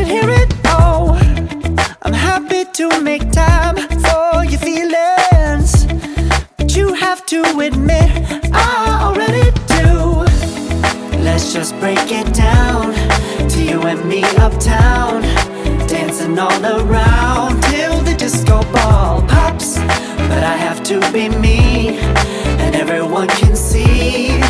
should hear it. Oh, I'm happy to make time for your feelings, but you have to admit I already do. Let's just break it down to you and me uptown, dancing all around till the disco ball pops. But I have to be me, and everyone can see